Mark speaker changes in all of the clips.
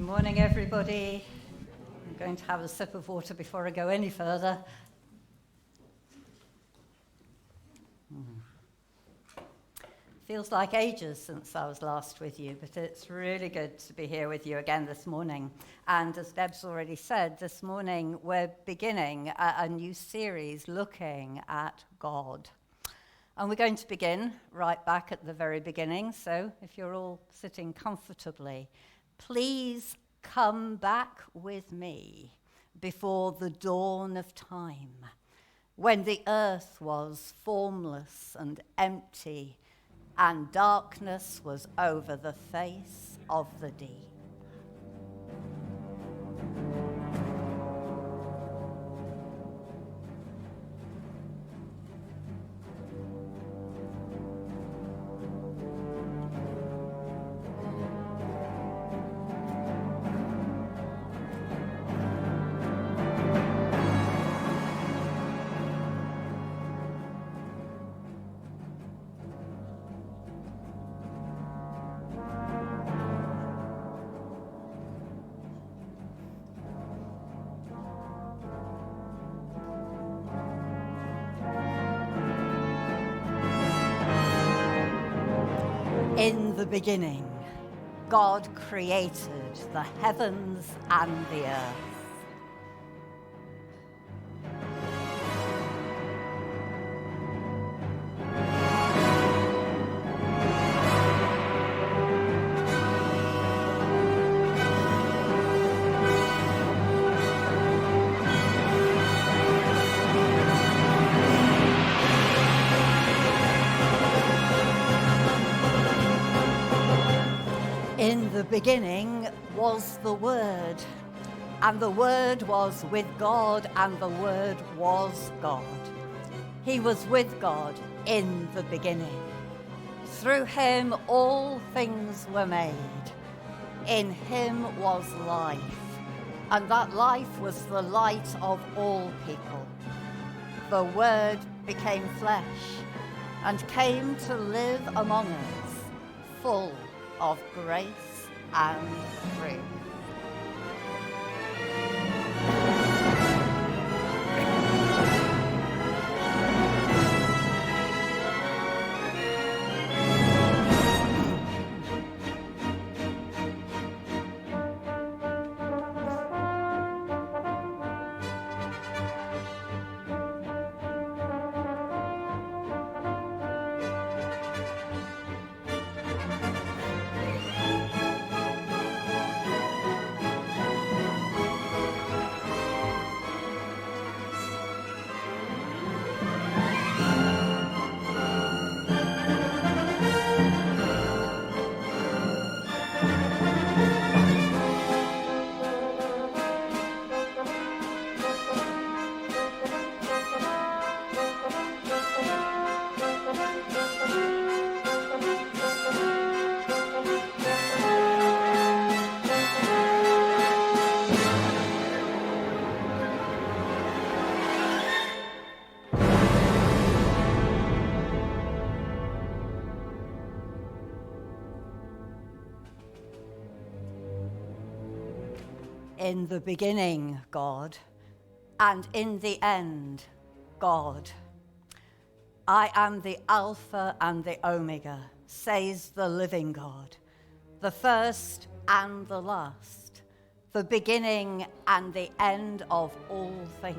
Speaker 1: Good morning, everybody. I'm going to have a sip of water before I go any further. Feels like ages since I was last with you, but it's really good to be here with you again this morning. And as Deb's already said, this morning we're beginning a new series looking at God. And we're going to begin right back at the very beginning. So if you're all sitting comfortably, please come back with me before the dawn of time, when the earth was formless and empty, and darkness was over the face of the deep. In the beginning, God created the heavens and the earth. In the beginning was the Word, and the Word was with God, and the Word was God. He was with God in the beginning. Through him all things were made. In him was life, and that life was the light of all people. The Word became flesh and came to live among us, full of grace and truth. In the beginning, God, and in the end, God. I am the Alpha and the Omega, says the living God, the first and the last, the beginning and the end of all things.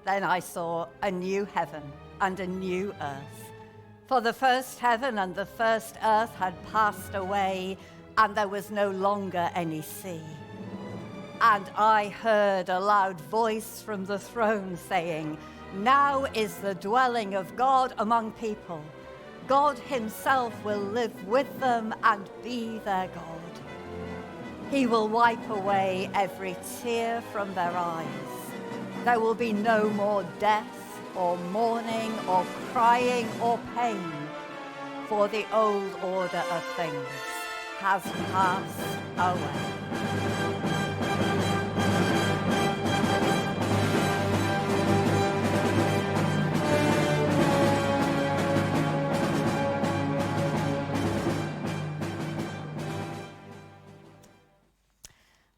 Speaker 1: Then I saw a new heaven and a new earth, for the first heaven and the first earth had passed away, and there was no longer any sea. And I heard a loud voice from the throne saying, "Now is the dwelling of God among people. God himself will live with them and be their God. He will wipe away every tear from their eyes. There will be no more death or mourning or crying or pain, for the old order of things has passed away."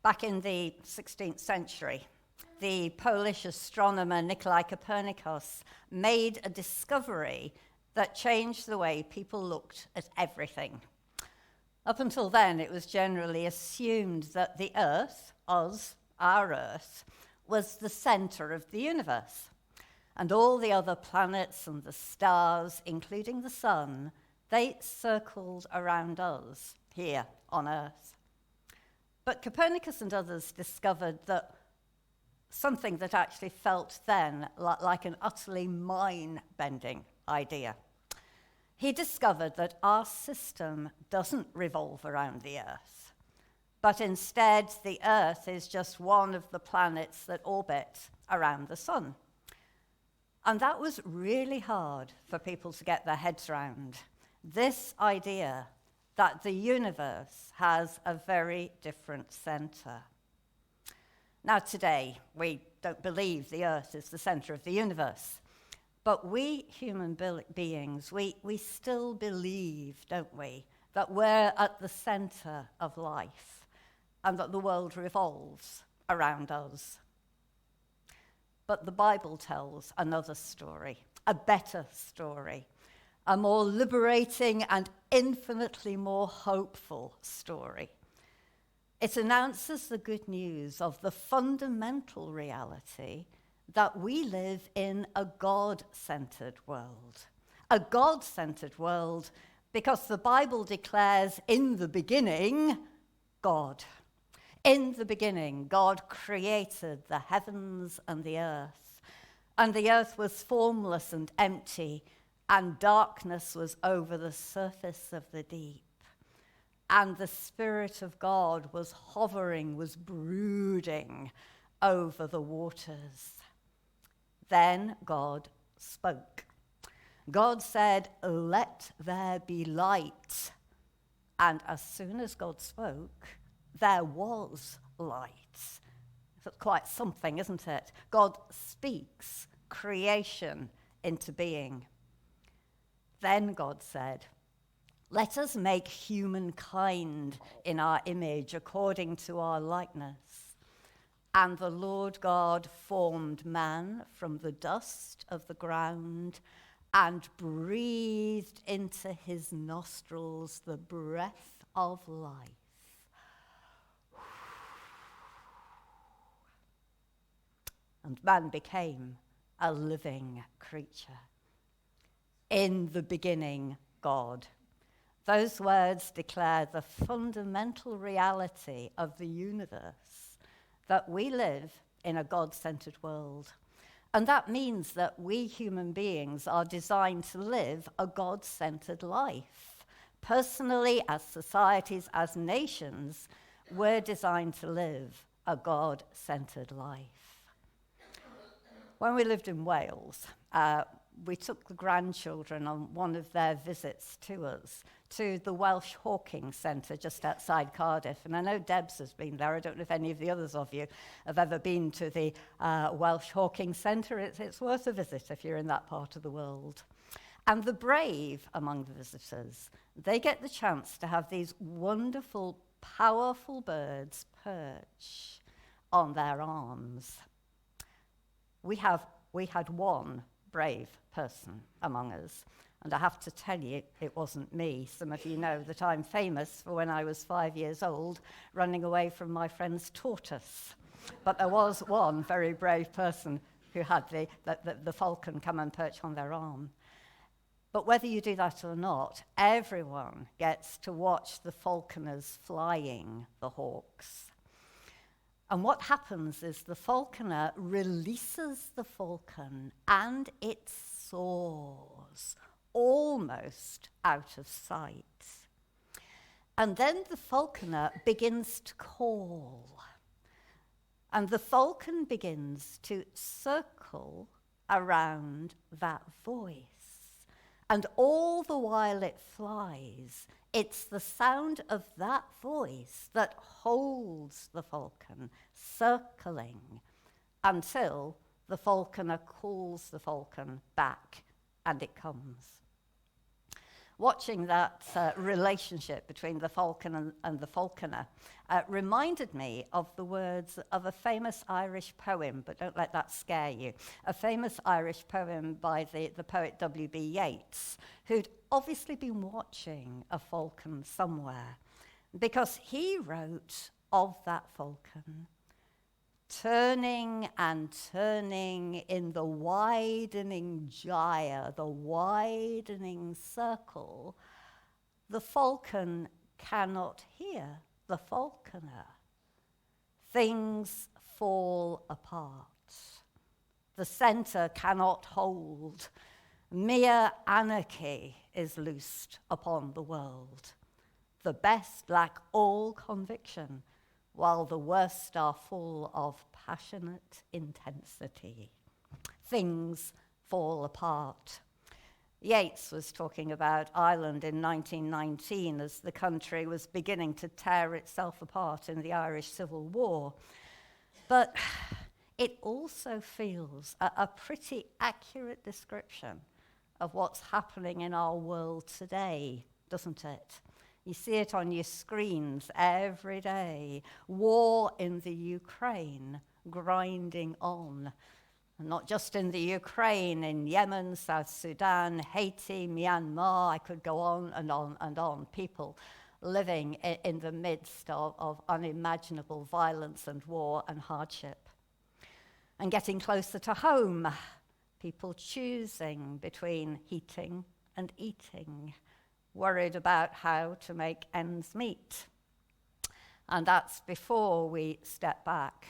Speaker 1: Back in the 16th century, the Polish astronomer Nikolai Copernicus made a discovery that changed the way people looked at everything. Up until then, it was generally assumed that the Earth, our Earth, was the center of the universe. And all the other planets and the stars, including the sun, they circled around us here on Earth. But Copernicus and others discovered that something that actually felt then like an utterly mind-bending idea. He discovered that our system doesn't revolve around the Earth, but instead the Earth is just one of the planets that orbit around the sun. And that was really hard for people to get their heads around. This idea that the universe has a very different center. Now today, we don't believe the Earth is the center of the universe. But we human beings, we still believe, don't we, that we're at the center of life and that the world revolves around us. But the Bible tells another story, a better story, a more liberating and infinitely more hopeful story. It announces the good news of the fundamental reality that we live in a God-centered world. A God-centered world because the Bible declares in the beginning, God. In the beginning, God created the heavens and the earth was formless and empty, and darkness was over the surface of the deep. And the Spirit of God was hovering, was brooding over the waters. Then God spoke. God said, "Let there be light." And as soon as God spoke, there was light. That's quite something, isn't it? God speaks creation into being. Then God said, "Let us make humankind in our image according to our likeness." And the Lord God formed man from the dust of the ground and breathed into his nostrils the breath of life. And man became a living creature. In the beginning, God. Those words declare the fundamental reality of the universe, that we live in a God-centered world. And that means that we human beings are designed to live a God-centered life. Personally, as societies, as nations, we're designed to live a God-centered life. When we lived in Wales, we took the grandchildren on one of their visits to us, to the Welsh Hawking Centre just outside Cardiff. And I know Debs has been there. I don't know if any of the others of you have ever been to the Welsh Hawking Centre. It's worth a visit if you're in that part of the world. And the brave among the visitors, they get the chance to have these wonderful, powerful birds perch on their arms. We had one brave person among us. And I have to tell you, it wasn't me. Some of you know that I'm famous for when I was 5 years old, running away from my friend's tortoise. But there was one very brave person who had the falcon come and perch on their arm. But whether you do that or not, everyone gets to watch the falconers flying the hawks. And what happens is the falconer releases the falcon and it soars almost out of sight. And then the falconer begins to call. And the falcon begins to circle around that voice. And all the while it flies, it's the sound of that voice that holds the falcon circling until the falconer calls the falcon back and it comes. Watching that relationship between the falcon and the falconer reminded me of the words of a famous Irish poem, but don't let that scare you. A famous Irish poem by the poet W.B. Yeats, who'd obviously been watching a falcon somewhere, because he wrote of that falcon, turning and turning in the widening gyre, the widening circle, the falcon cannot hear the falconer. Things fall apart. The centre cannot hold. Mere anarchy is loosed upon the world. The best lack all conviction, while the worst are full of passionate intensity. Things fall apart. Yeats was talking about Ireland in 1919 as the country was beginning to tear itself apart in the Irish Civil War. But it also feels a pretty accurate description of what's happening in our world today, doesn't it? You see it on your screens every day. War in the Ukraine, grinding on. And not just in the Ukraine, in Yemen, South Sudan, Haiti, Myanmar, I could go on and on and on. People living in the midst of unimaginable violence and war and hardship. And getting closer to home, people choosing between heating and eating, worried about how to make ends meet. And that's before we step back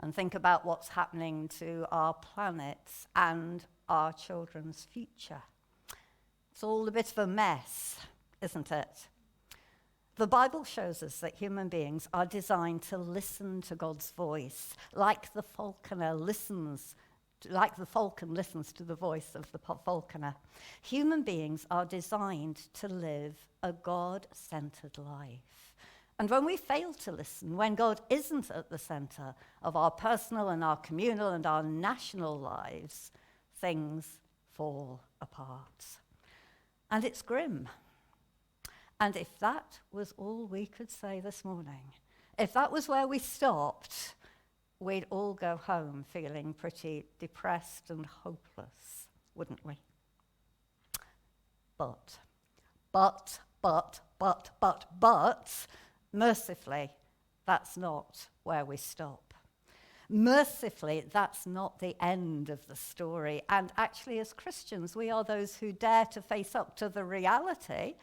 Speaker 1: and think about what's happening to our planet and our children's future. It's all a bit of a mess, isn't it? The Bible shows us that human beings are designed to listen to God's voice, like the falcon listens to the voice of the falconer. Human beings are designed to live a God-centered life. And when we fail to listen, when God isn't at the center of our personal and our communal and our national lives, things fall apart. And it's grim. And if that was all we could say this morning, if that was where we stopped, we'd all go home feeling pretty depressed and hopeless, wouldn't we? But, mercifully, that's not where we stop. Mercifully, that's not the end of the story. And actually, as Christians, we are those who dare to face up to the reality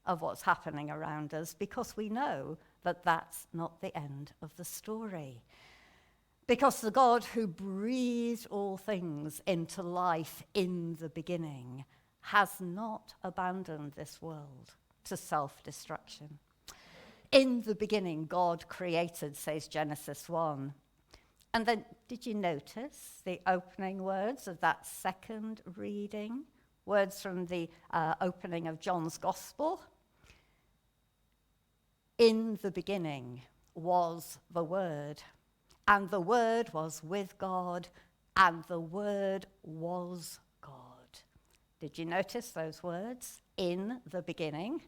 Speaker 1: of what's happening around us, because we know that that's not the end of the story. Because the God who breathed all things into life in the beginning has not abandoned this world to self-destruction. In the beginning, God created, says Genesis 1. And then, did you notice the opening words of that second reading? Words from the opening of John's Gospel. In the beginning was the Word, and the Word was with God, and the Word was God. Did you notice those words? In the beginning.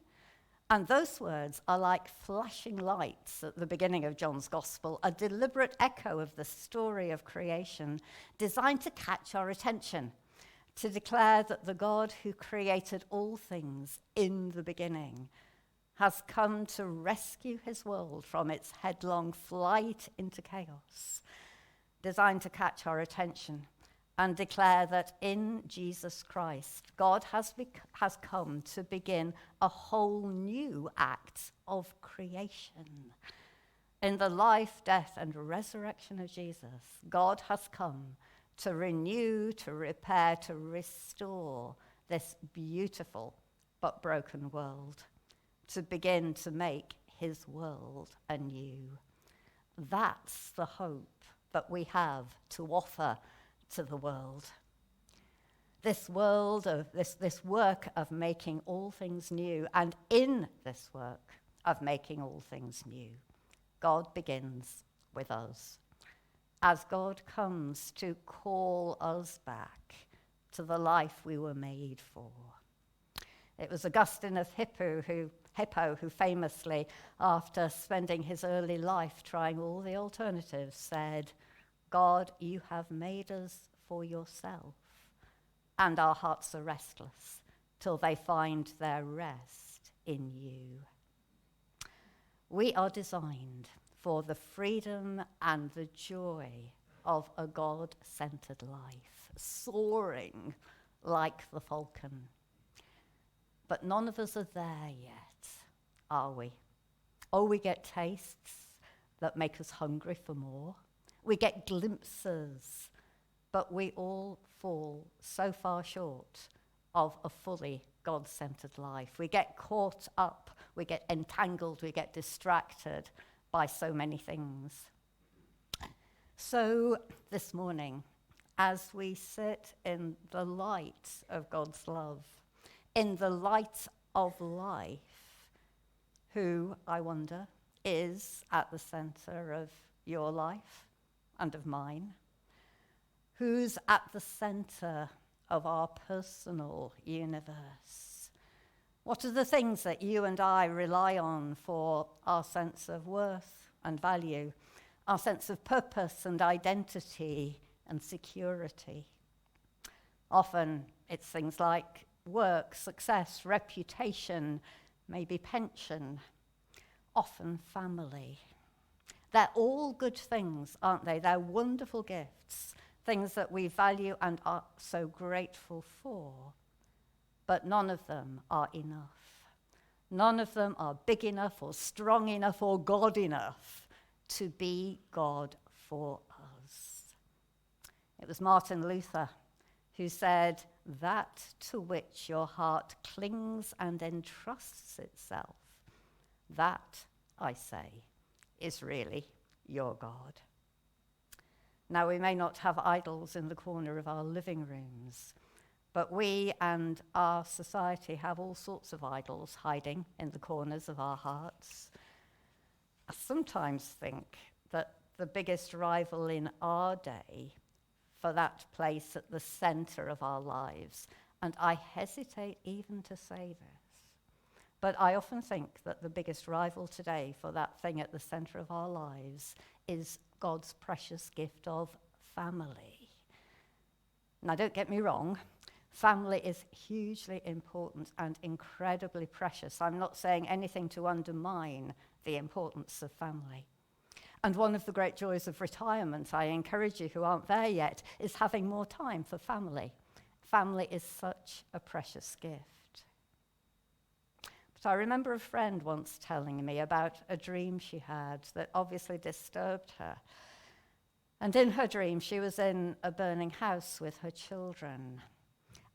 Speaker 1: And those words are like flashing lights at the beginning of John's Gospel, a deliberate echo of the story of creation designed to catch our attention, to declare that the God who created all things in the beginning has come to rescue his world from its headlong flight into chaos, designed to catch our attention and declare that in Jesus Christ, God has come to begin a whole new act of creation. In the life, death, and resurrection of Jesus, God has come to renew, to repair, to restore this beautiful but broken world, to begin to make his world anew. That's the hope that we have to offer to the world. This world of this work of making all things new, and in this work of making all things new, God begins with us. As God comes to call us back to the life we were made for. It was Augustine of Hippo who famously, after spending his early life trying all the alternatives, said, God, you have made us for yourself, and our hearts are restless till they find their rest in you. We are designed for the freedom and the joy of a God-centered life, soaring like the falcon. But none of us are there yet, are we? Oh, we get tastes that make us hungry for more. We get glimpses, but we all fall so far short of a fully God-centered life. We get caught up, we get entangled, we get distracted by so many things. So this morning, as we sit in the light of God's love, in the light of life, who, I wonder, is at the center of your life and of mine? Who's at the center of our personal universe? What are the things that you and I rely on for our sense of worth and value, our sense of purpose and identity and security? Often it's things like work, success, reputation, maybe pension, often family. They're all good things, aren't they? They're wonderful gifts, things that we value and are so grateful for. But none of them are enough. None of them are big enough or strong enough or God enough to be God for us. It was Martin Luther who said, that to which your heart clings and entrusts itself, that, I say, is really your God. Now, we may not have idols in the corner of our living rooms, but we and our society have all sorts of idols hiding in the corners of our hearts. I sometimes think that the biggest rival in our day for that place at the center of our lives, and I hesitate even to say this, but I often think that the biggest rival today for that thing at the center of our lives is God's precious gift of family. Now, don't get me wrong, family is hugely important and incredibly precious. I'm not saying anything to undermine the importance of family. And one of the great joys of retirement, I encourage you who aren't there yet, is having more time for family. Family is such a precious gift. But I remember a friend once telling me about a dream she had that obviously disturbed her. And in her dream, she was in a burning house with her children.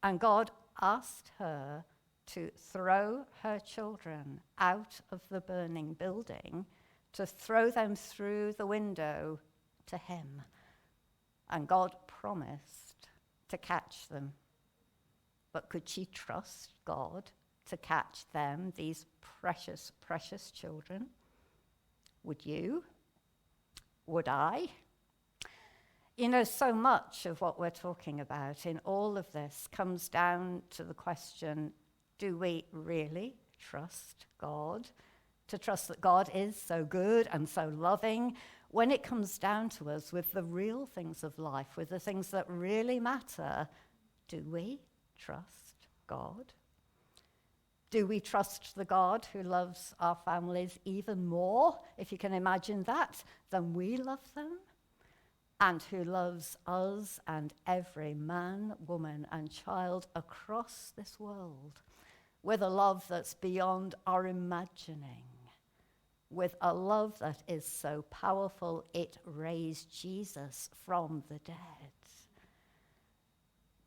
Speaker 1: And God asked her to throw her children out of the burning building, to throw them through the window to him. And God promised to catch them. But could she trust God to catch them, these precious, precious children? Would you? Would I? You know, so much of what we're talking about in all of this comes down to the question, do we really trust God? To trust that God is so good and so loving when it comes down to us with the real things of life, with the things that really matter, do we trust God? Do we trust the God who loves our families even more, if you can imagine that, than we love them? And who loves us and every man, woman, and child across this world with a love that's beyond our imagining, with a love that is so powerful it raised Jesus from the dead.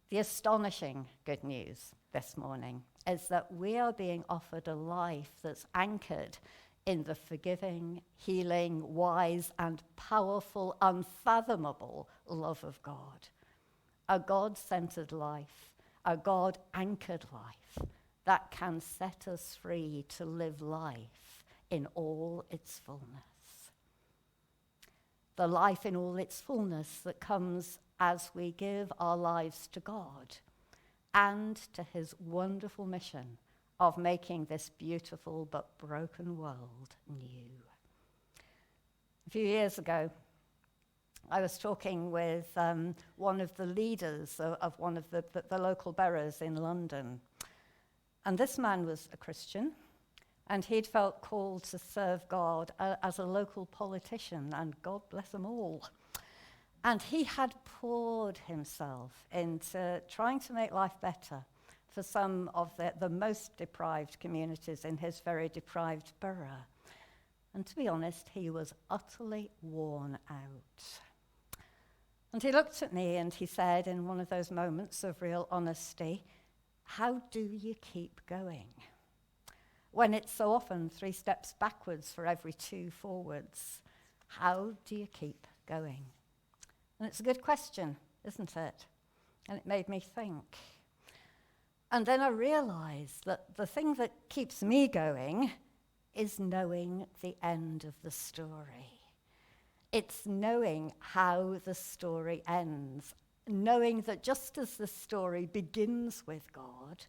Speaker 1: The astonishing good news this morning is that we are being offered a life that's anchored in the forgiving, healing, wise, and powerful, unfathomable love of God. A God-centered life, a God-anchored life that can set us free to live life in all its fullness. The life in all its fullness that comes as we give our lives to God and to his wonderful mission of making this beautiful but broken world new. A few years ago, I was talking with one of the leaders of one of the local boroughs in London. And this man was a Christian, and he'd felt called to serve God as a local politician, and God bless them all. And he had poured himself into trying to make life better for some of the most deprived communities in his very deprived borough. And to be honest, he was utterly worn out. And he looked at me and he said, in one of those moments of real honesty, "How do you keep going? When it's so often 3 steps backwards for every 2 forwards, how do you keep going?" And it's a good question, isn't it? And it made me think. And then I realized that the thing that keeps me going is knowing the end of the story. It's knowing how the story ends, knowing that just as the story begins with God,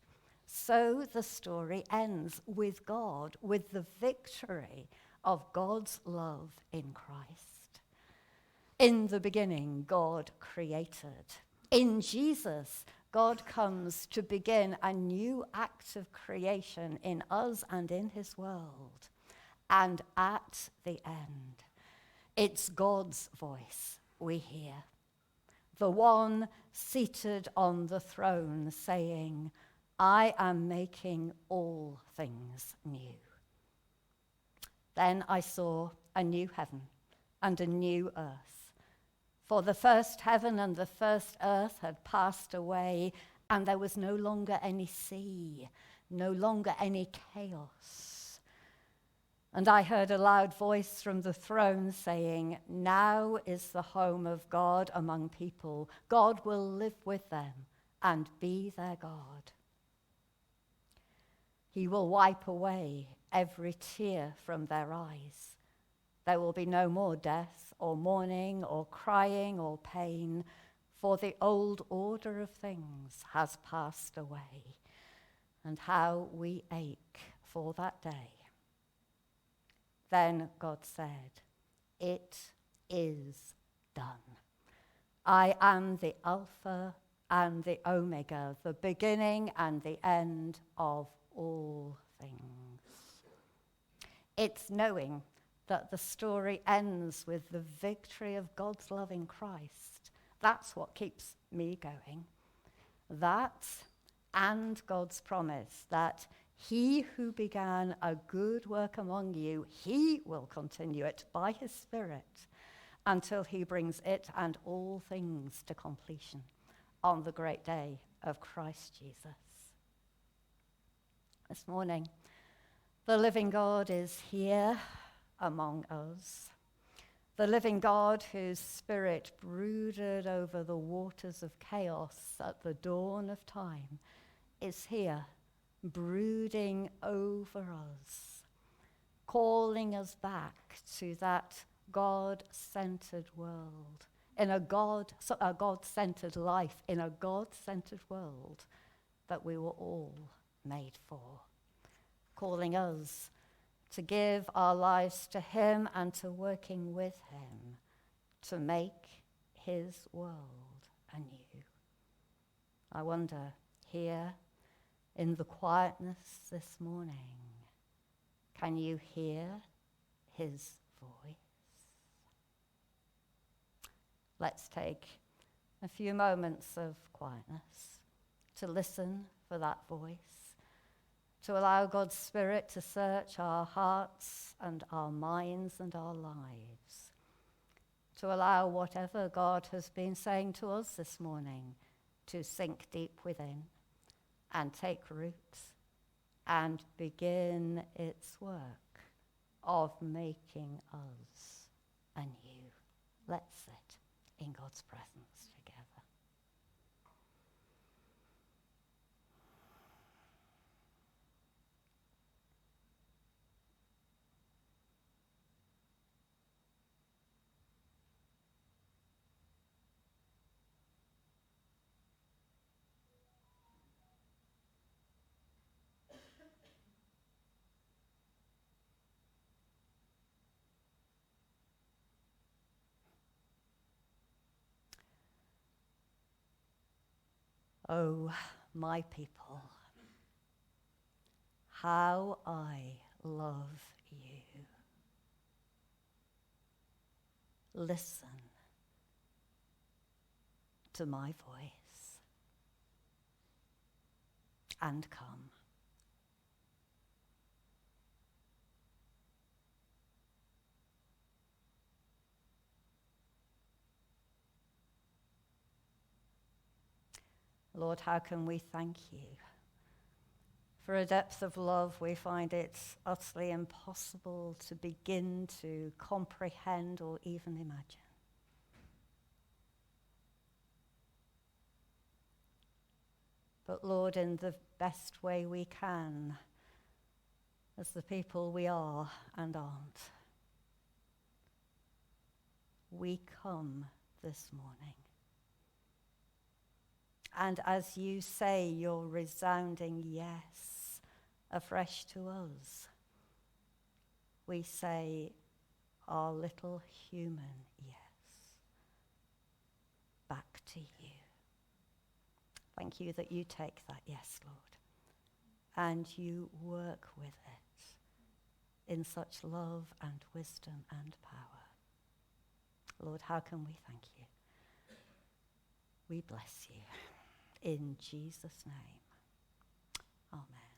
Speaker 1: so the story ends with God, with the victory of God's love in Christ. In the beginning, God created. In Jesus, God comes to begin a new act of creation in us and in his world. And at the end, it's God's voice we hear, the one seated on the throne saying, "I am making all things new." Then I saw a new heaven and a new earth. For the first heaven and the first earth had passed away, and there was no longer any sea, no longer any chaos. And I heard a loud voice from the throne saying, "Now is the home of God among people. God will live with them and be their God. He will wipe away every tear from their eyes. There will be no more death or mourning or crying or pain, for the old order of things has passed away." And how we ache for that day. Then God said, "It is done. I am the Alpha and the Omega, the beginning and the end of all things." It's knowing that the story ends with the victory of God's love in Christ. That's what keeps me going. That and God's promise that he who began a good work among you, he will continue it by his Spirit until he brings it and all things to completion on the great day of Christ Jesus. This morning, the living God is here among us. The living God whose Spirit brooded over the waters of chaos at the dawn of time is here, brooding over us, calling us back to that God-centered world, in a God-centered life, in a God-centered world that we were all made for, calling us to give our lives to him and to working with him to make his world anew. I wonder, here in the quietness this morning, can you hear his voice? Let's take a few moments of quietness to listen for that voice, to allow God's Spirit to search our hearts and our minds and our lives, to allow whatever God has been saying to us this morning to sink deep within and take root and begin its work of making us anew. Let's sit in God's presence together. Oh, my people, how I love you. Listen to my voice and come. Lord, how can we thank you for a depth of love we find it's utterly impossible to begin to comprehend or even imagine? But Lord, in the best way we can, as the people we are and aren't, we come this morning. And as you say your resounding yes afresh to us, we say our little human yes back to you. Thank you that you take that yes, Lord, and you work with it in such love and wisdom and power. Lord, how can we thank you? We bless you. In Jesus' name, amen.